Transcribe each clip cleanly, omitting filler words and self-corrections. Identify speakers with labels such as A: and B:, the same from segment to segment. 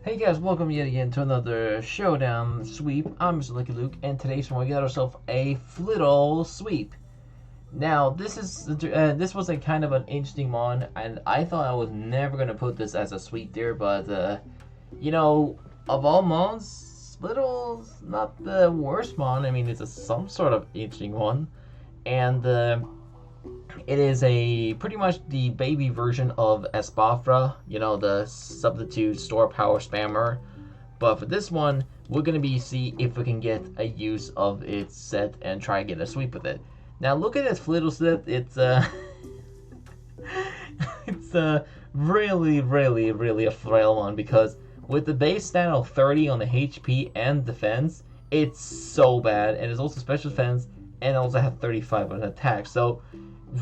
A: Hey guys, welcome yet again to another Showdown sweep. I'm Mr. Lucky Luke, and today's one we got ourselves a Flittle sweep. Now, this was a kind of an interesting one, and I thought I was never gonna put this as a sweep there, but you know, of all mons, Flittle's not the worst mon. I mean, it's some sort of interesting one, and it is a pretty much the baby version of Espafra, you know, the substitute store power spammer. But for this one, we're gonna be see if we can get a use of its set and try and get a sweep with it. Now look at this Flittle set. It's it's really a frail one because with the base stat of 30 on the HP and defense, it's so bad, and it's also special defense and also have 35 on attack. So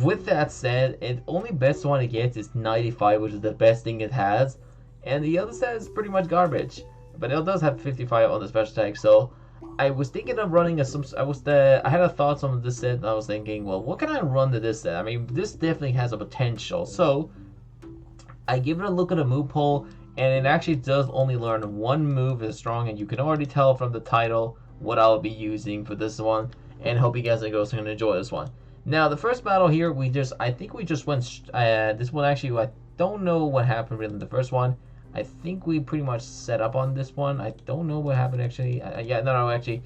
A: with that said, the only best one it gets is 95, which is the best thing it has, and the other set is pretty much garbage. But it does have 55 on the special attack, so I was thinking of running I had a thoughts on this set, and I was thinking, well, what can I run to this set? I mean, this definitely has a potential. So I give it a look at a move poll, and it actually does only learn one move as strong, and you can already tell from the title what I'll be using for this one. And hope you guys are going to enjoy this one. Now, the first battle here, I think we just went, this one actually, I don't know what happened really in the first one. I think we pretty much set up on this one. I don't know what happened actually. No, actually,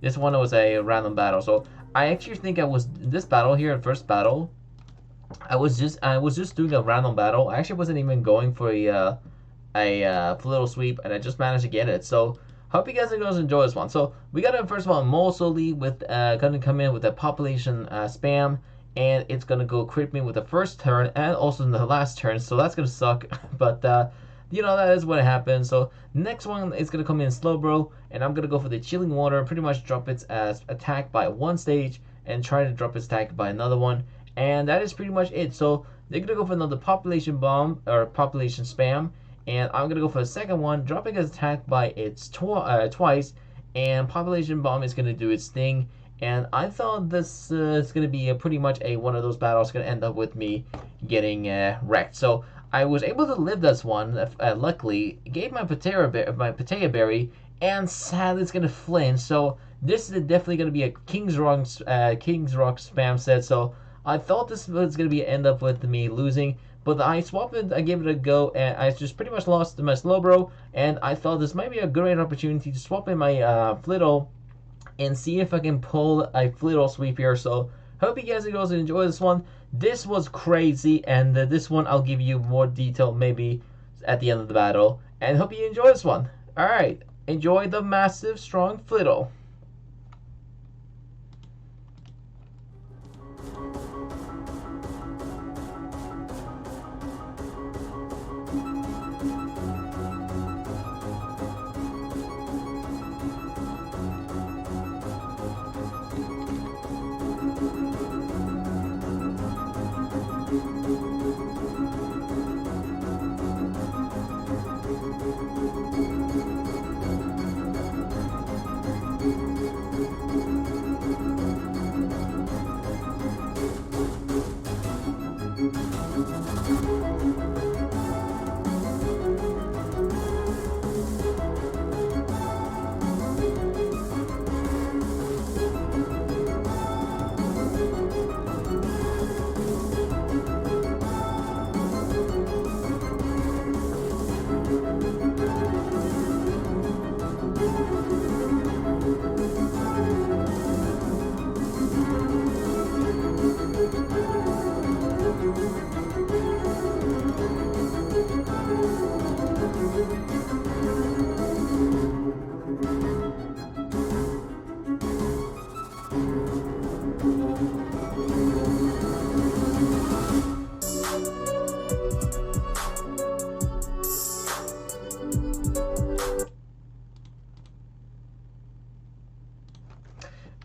A: this one was a random battle. So, I actually think this battle here, first battle, I was just doing a random battle. I actually wasn't even going for a little sweep, and I just managed to get it. So, hope you guys are going to enjoy this one. So we got first of all Moveset with going to come in with a population spam, and it's going to go crit me with the first turn and also in the last turn. So that's going to suck, but you know, that is what happens. So next one is going to come in Slowbro, and I'm going to go for the Chilling Water and pretty much drop its attack by one stage and try to drop its attack by another one, and that is pretty much it. So they're going to go for another population bomb or population spam. And I'm going to go for the second one, dropping its attack by its twice, and Population Bomb is going to do its thing. And I thought this is going to be pretty much one of those battles going to end up with me getting wrecked. So I was able to live this one, luckily. Gave my potato berry, and sadly it's going to flinch. So this is definitely going to be a King's Rock spam set. So I thought this was going to be end up with me losing. But I swapped it, I gave it a go, and I just pretty much lost my Slowbro, and I thought this might be a great opportunity to swap in my Flittle and see if I can pull a Flittle sweep here. So, hope you guys are going to enjoy this one. This was crazy, and this one I'll give you more detail maybe at the end of the battle. And hope you enjoy this one. Alright, enjoy the massive, strong Flittle.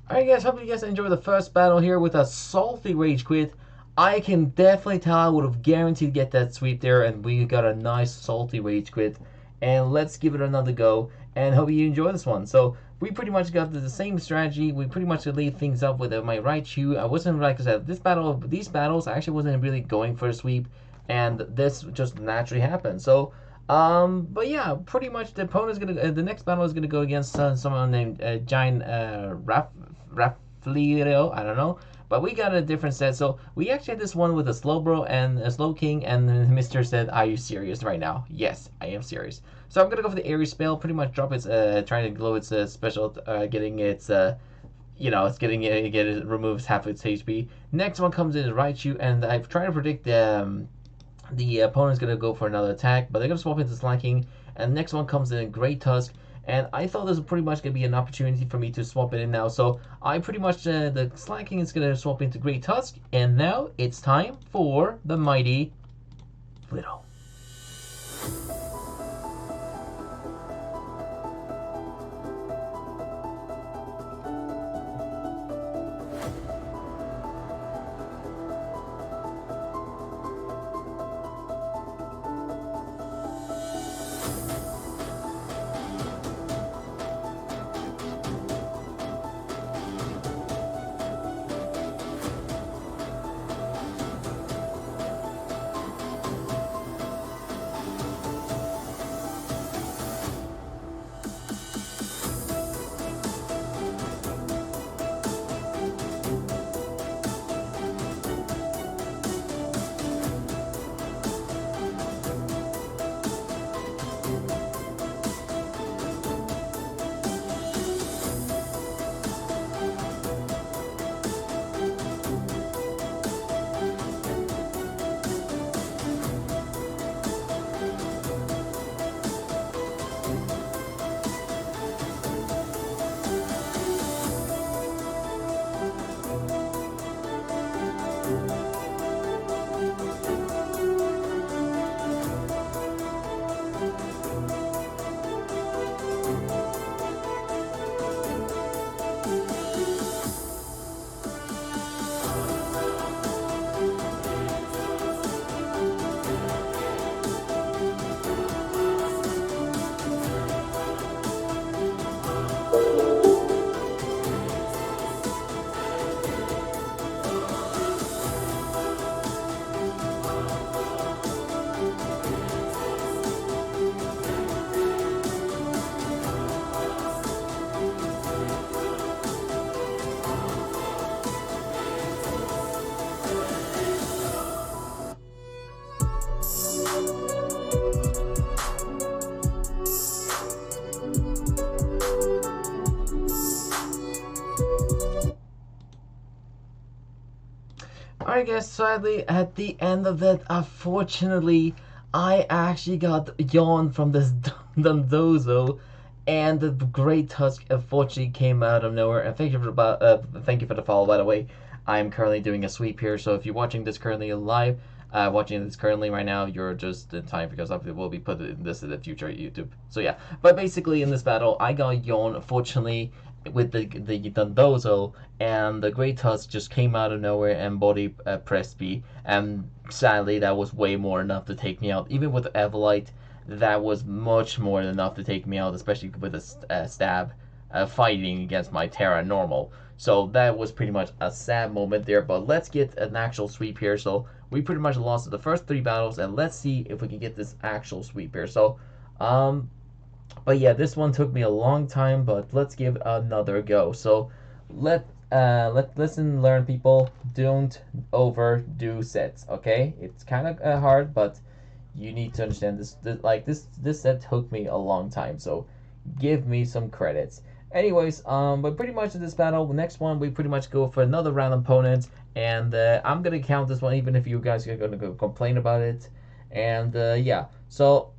A: Alright guys, hope you guys enjoyed the first battle here with a salty rage quit. I can definitely tell I would have guaranteed to get that sweep there, and we got a nice salty rage quit. And let's give it another go, and hope you enjoy this one. So we pretty much got the same strategy. We pretty much lead things up with my right shoe. I wasn't, like I said, these battles I actually wasn't really going for a sweep, and this just naturally happened. So But yeah, pretty much the opponent's gonna the next battle is gonna go against someone named Giant Rafflerio. I don't know, but we got a different set. So we actually had this one with a Slowbro and a Slow King, and Mister said, "Are you serious right now?" Yes, I am serious. So I'm gonna go for the Aerial Spell. Pretty much drop its trying to glow its special, getting its it's getting it removes half its HP. Next one comes in is Raichu, and I've tried to predict the opponent's gonna go for another attack, but they're gonna swap into Slacking. And the next one comes in Great Tusk, and I thought this was pretty much gonna be an opportunity for me to swap it in now. So I pretty much the Slacking is gonna swap into Great Tusk, and now it's time for the mighty Flittle. Alright guys, sadly at the end of it, unfortunately, I actually got yawn from this Dundozo, and the Great Tusk unfortunately came out of nowhere. And thank you for the follow, by the way. I'm currently doing a sweep here, so if you're watching this currently live, watching this currently right now, you're just in time because I will be putting this in the future at YouTube. So yeah, but basically in this battle, I got yawn unfortunately with the Dundozo, and the Great Tusk just came out of nowhere and body pressed me, and sadly that was way more enough to take me out. Even with Evolite, that was much more than enough to take me out, especially with a stab fighting against my Terra normal. So that was pretty much a sad moment there, but let's get an actual sweep here. So we pretty much lost the first 3 battles, and let's see if we can get this actual sweep here. So but yeah, this one took me a long time, but let's give another go. So let's listen, learn, people. Don't overdo sets, okay? It's kind of hard, but you need to understand this set took me a long time, so give me some credits. Anyways, but pretty much in this battle, the next one we pretty much go for another random opponent, and I'm gonna count this one even if you guys are gonna go complain about it. And yeah, so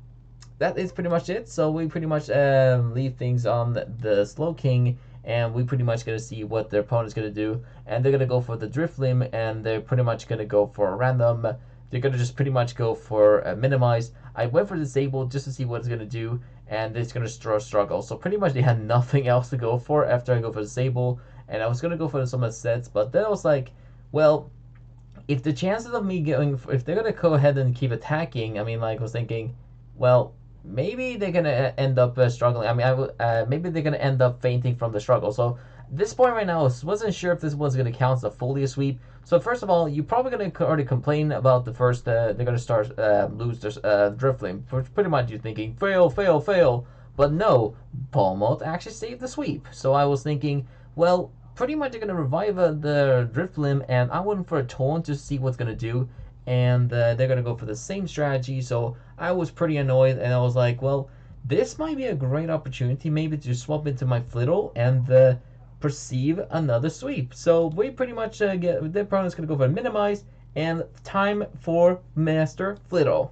A: that is pretty much it. So we pretty much leave things on the Slow King, and we pretty much gonna see what their opponent's gonna do, and they're gonna go for the Drift Limb, and they're pretty much gonna go for a random. They're gonna just pretty much go for a Minimize. I went for Disable just to see what it's gonna do, and it's gonna struggle. So pretty much they had nothing else to go for after I go for Disable, and I was gonna go for some of the sets, but then I was like, well, if the chances of me going, if they're gonna go ahead and keep attacking, I mean, like I was thinking, well, maybe they're gonna end up struggling. I mean, maybe they're gonna end up fainting from the struggle. So this point right now, I wasn't sure if this was going to count as a fully a sweep. So first of all, you're probably going to already complain about the first, they're going to start lose their Drifting. Pretty much you're thinking, fail, fail, fail. But no, Palmot actually saved the sweep. So I was thinking, well, pretty much they're going to revive the Drifloon, and I went for a taunt to see what's going to do. And they're going to go for the same strategy. So I was pretty annoyed, and I was like, well, this might be a great opportunity maybe to swap into my Flittle and perceive another sweep. So we pretty much the opponent's going to go for a minimize, and time for Master Flittle.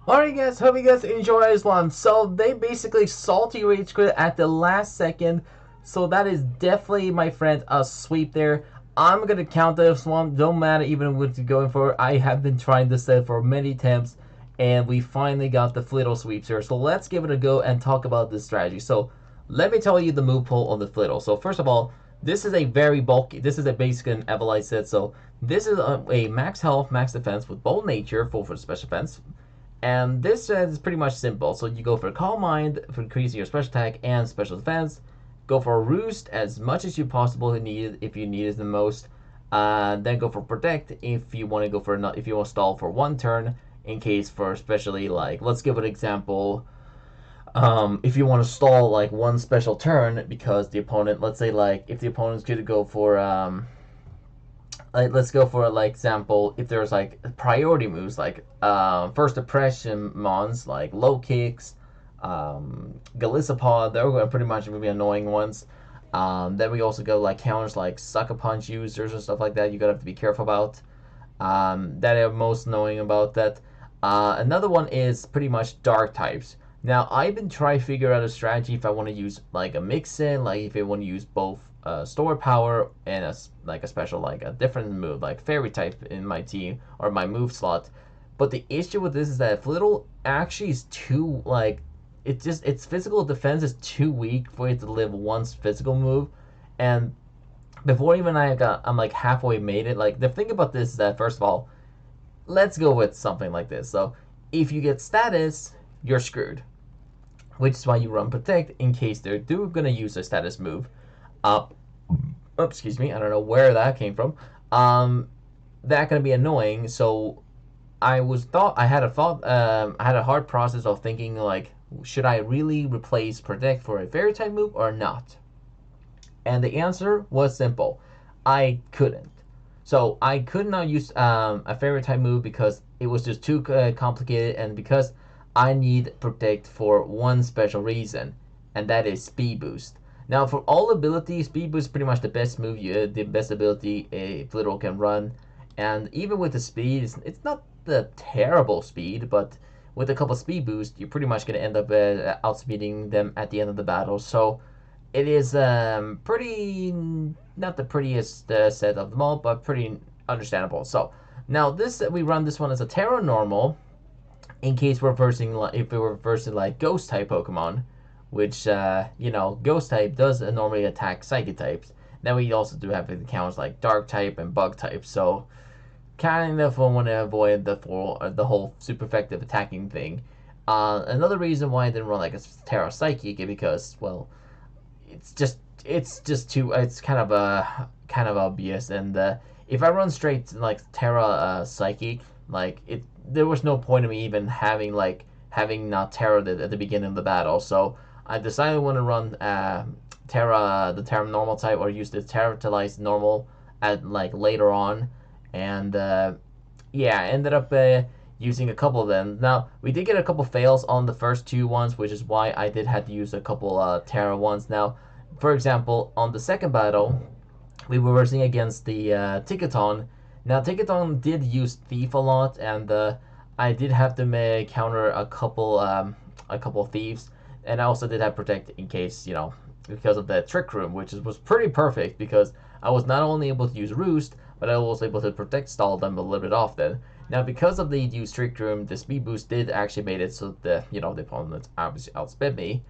A: Alright guys, hope you guys enjoy this one. So they basically salty rage quit at the last second. So that is definitely, my friend, a sweep there. I'm gonna count this one, don't matter even what you're going for. I have been trying this set for many attempts, and we finally got the Flittle sweeps here. So let's give it a go and talk about this strategy. So let me tell you the move pool on the Flittle. So first of all, this is a very bulky, this is a basic and Evolite set. So this is a max health, max defense with bold nature, full for special defense. And this is pretty much simple. So you go for Calm Mind for increasing your special attack and special defense. Go for Roost as much as you possibly need if you need it the most. Then go for Protect if you want to go for if you want to stall for one turn in case for especially like, let's give an example. If you want to stall like one special turn because the opponent, let's say like if the opponent's going to go for let's go for like example, if there's like priority moves like first impression mons like low kicks, Galissapod, they're going to pretty much be annoying ones. Then we also go like counters like Sucker Punch users and stuff like that. You gotta have to be careful about. That are most annoying about that. Another one is pretty much dark types. Now I've been trying to figure out a strategy if I want to use like a mix in, like if I want to use both STORD power and a special like a different move like fairy type in my team or my move slot. But the issue with this is that Flittle actually is too like its physical defense is too weak for it to live once physical move, and before even I'm like halfway made it. Like the thing about this is that first of all, let's go with something like this. So if you get status, you're screwed, which is why you run protect in case they're gonna use a status move. Excuse me, I don't know where that came from. That gonna be annoying. So I had a hard process of thinking like, should I really replace protect for a fairy type move or not? And the answer was simple. I couldn't. So I could not use a fairy type move because it was just too complicated, and because I need protect for one special reason, and that is speed boost. Now, for all abilities, speed boost is pretty much the best move, the best ability a Flittle can run. And even with the speed, it's not the terrible speed, but with a couple speed boosts, you're pretty much going to end up outspeeding them at the end of the battle. So it is pretty, not the prettiest set of them all, but pretty understandable. So now we run this one as a Terra normal, in case we're versing, if we were versing like Ghost type Pokemon, which Ghost type does normally attack Psychic types. Then we also do have the counters like Dark type and Bug type. So kind of want to avoid the whole super effective attacking thing. Another reason why I didn't run like a Terra Psychic is because, well, it's kind of obvious, and if I run straight like Terra Psychic, like there was no point in me even having not Terra at the beginning of the battle. So I decided I want to run the Terra normal type, or use the Terratilize normal at like later on, and yeah, I ended up using a couple of them. Now, we did get a couple fails on the first two ones, which is why I did have to use a couple Terra ones. Now, for example, on the second battle, we were versing against the Ticketon. Now, Ticketon did use Thief a lot, and I did have to counter a couple thieves, and I also did have protect in case, because of the trick room, which was pretty perfect because I was not only able to use roost, but I was able to protect stall them a little bit often. Now, because of the used trick room, the speed boost did actually made it so the opponents obviously outsped me,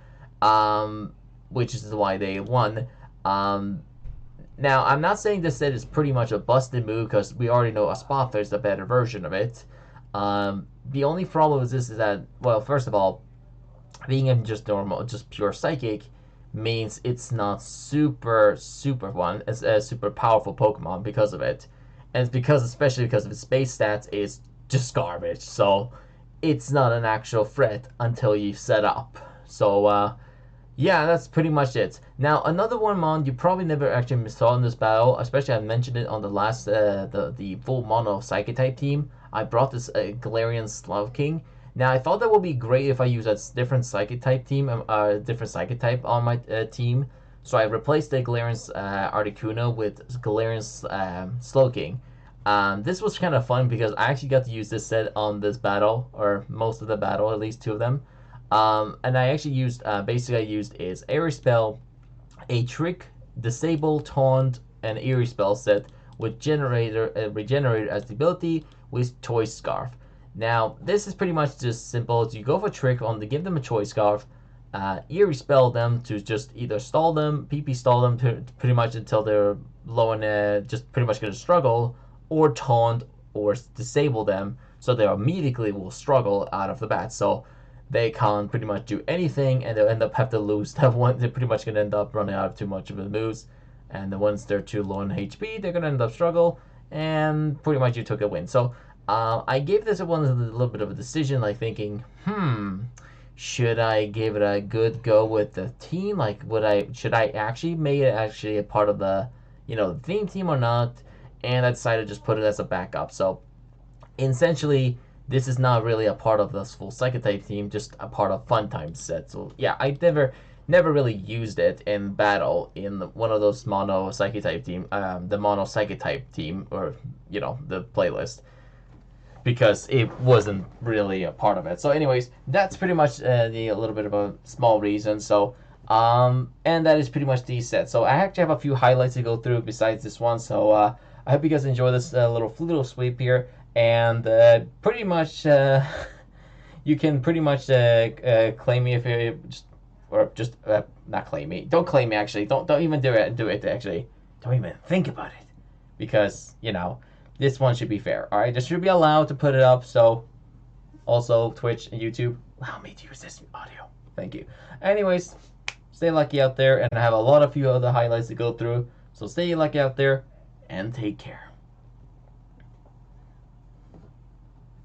A: which is why they won. Now, I'm not saying this set is pretty much a busted move, because we already know a Spother is a better version of it. The only problem with this is that, well, first of all, being in just pure Psychic means it's not super fun. It's a super powerful Pokemon because of it. And it's especially because of its base stats is just garbage. So it's not an actual threat until you set up. So yeah, that's pretty much it. Now, another one mon you probably never actually saw in this battle, especially I mentioned it on the last the full mono Psychic type team. I brought this Galarian Slowking. Now, I thought that would be great if I use a different Psychic type team, different Psychic type on my team. So I replaced the Galarian Articuno with Galarian Slowking. This was kind of fun because I actually got to use this set on this battle, or most of the battle, at least two of them. And I actually used, basically I used is Airy Spell, a Trick, Disable, Taunt, and Eerie Spell set with Regenerator as the ability with Choice Scarf. Now, this is pretty much just simple. You go for Trick on to give them a Choice Scarf, Eerie Spell them to just either stall them, PP stall them to pretty much until they're low and just pretty much going to struggle, or Taunt or disable them so they immediately will struggle out of the bat. So they can't pretty much do anything, and they'll end up have to lose that one. They're pretty much going to end up running out of too much of the moves, and the ones they're too low in HP, they're going to end up struggle, and pretty much you took a win. So I gave this one a little bit of a decision, like thinking, should I give it a good go with the team? Like, should I actually make it actually a part of the, the theme team or not? And I decided to just put it as a backup. So essentially, this is not really a part of this full Psychic type team, just a part of Fun Time set. So yeah, I never really used it in battle in one of those mono Psychic type team, the mono Psychic type team, or the playlist, because it wasn't really a part of it. So anyways, that's pretty much a little bit of a small reason. So and that is pretty much the set. So I actually have a few highlights to go through besides this one. So I hope you guys enjoy this little sweep here. And pretty much, you can pretty much claim me if you just not claim me. Don't claim me actually. Don't even do it. Do it actually. Don't even think about it, because this one should be fair. All right, this should be allowed to put it up. So also Twitch and YouTube, allow me to use this audio. Thank you. Anyways, stay lucky out there, and I have a lot of few other highlights to go through. So stay lucky out there, and take care.